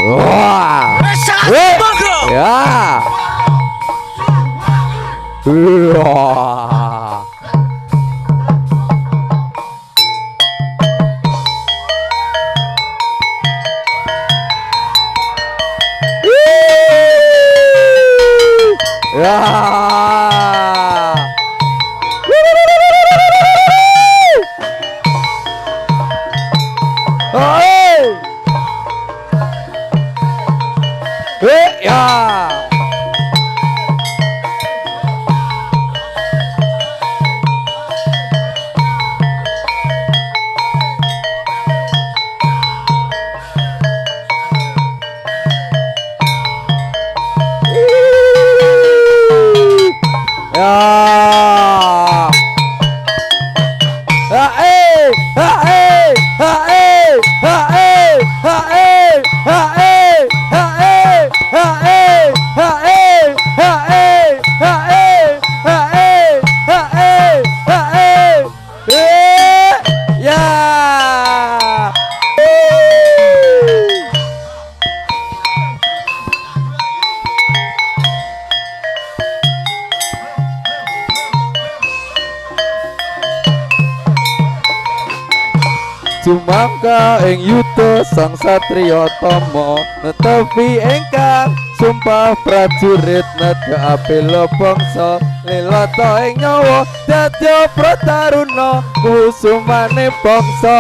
Wah. Ya. Wah. Ya. Hey. Ya. Ya. Hae, hae, hae, hae, hae, hae, hae, hae, hae, hae, hae, hae, hae, hae. Ya. Sumangga ing yuda sang satriya tama netepi ingkang sumpah prajurit nedhakaken bangsa lelata ing nyawa dadya prataruna kusumane bangsa.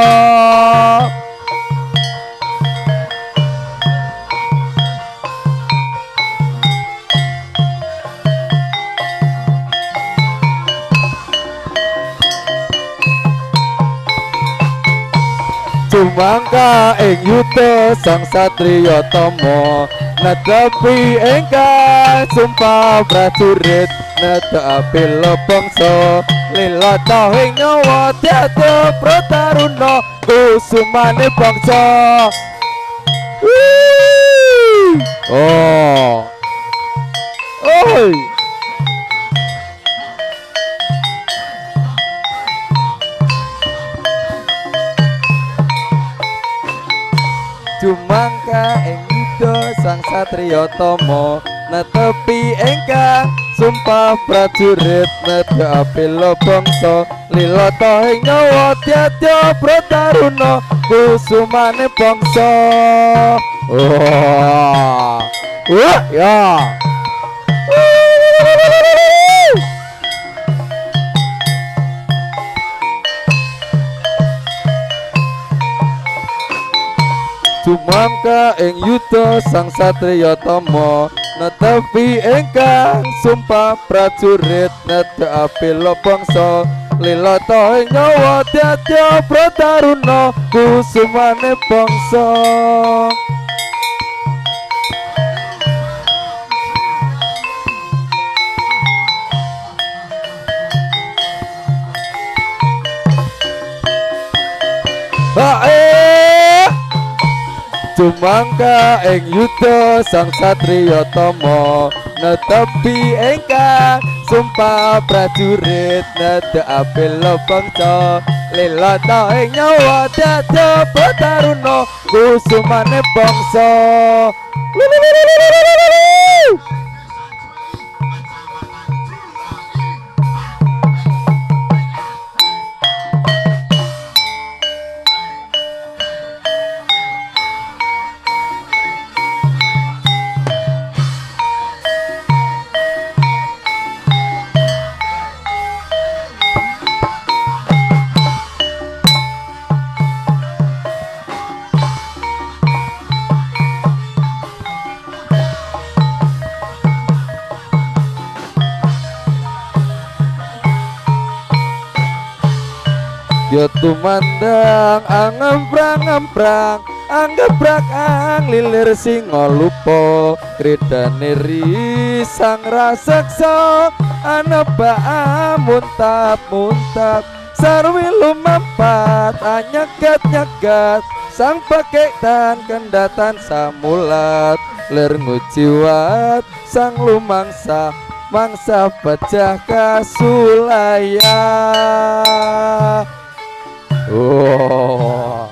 Sumangga ing yuda sang satriya tama netepi ingkang sumpah prajurit nedhakaken bangsa lelata ing nyawa dadya prataruna kusumane bangsa. Oh. Oi. Sumangga ing yuda sang satriya tama netepi ingkang sumpah prajurit nedhakaken bangsa lelata ing nyawa dadya prataruna kusumane bangsa. Wah. Wah ya. Sumangga ing yuda sang satriya tama netepi ingkang sumpah prajurit nedhakaken bangsa lelata ing nyawa dadya prataruna kusumane bangsa. Sumangga ing yuda sang satriya tama netepi ingkang sumpah prajurit nedhakaken bangsa lelata ing nyawa dadya prataruna kusumane bangsa. Yo tumandang angemprang-emprang anggebrak ang lilir singa lupa kridane ri sang raseksa aneba muntap-muntap sarwi lumampat anyegat-nyegat sang pakaitan kendatan samulat lir ngujiwat sang lumangsa mangsa pecah kasulaya. Oh.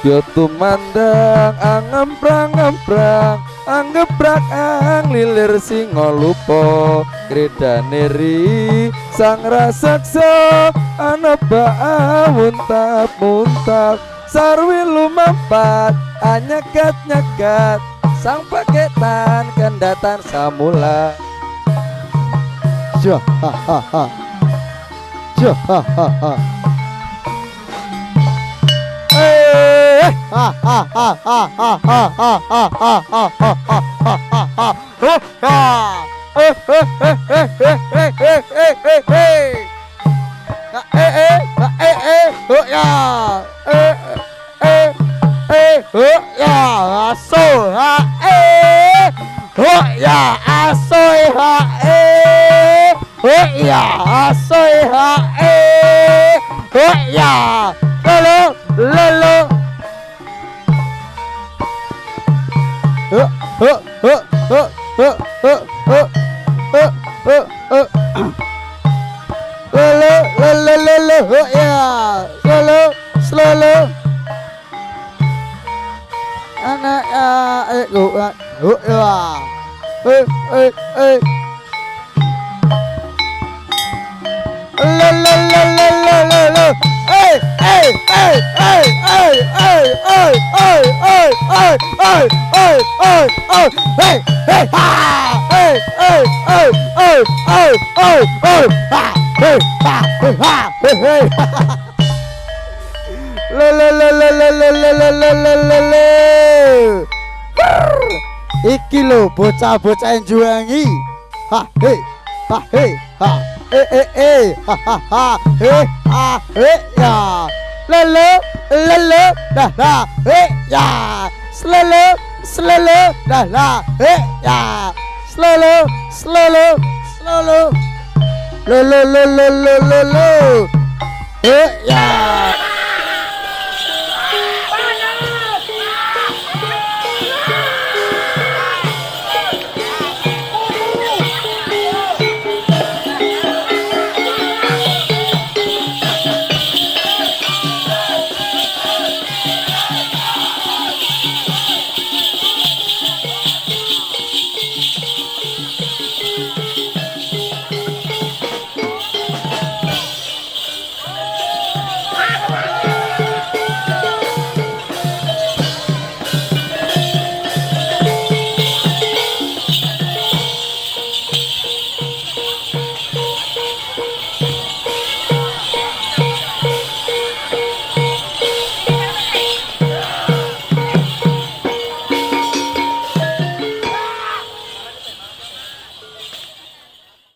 Yo tumandang angemprang-emprang anggebrak ang lilir singo lupa kredane ri sang raseksa ana baa muntap-muntap sarwi lumampat anyegat-nyegat sang paketan kendatan samula Jah ha ha ha Jah ha ha ha ha ha ha ha ha ha ha ha ha ha ha Iki lho bocah-bocah juangi. Ha he ha he ha ha ha he ha he ya. Lele dah dah he ya. Slele dah dah he ya. Slele le he ya.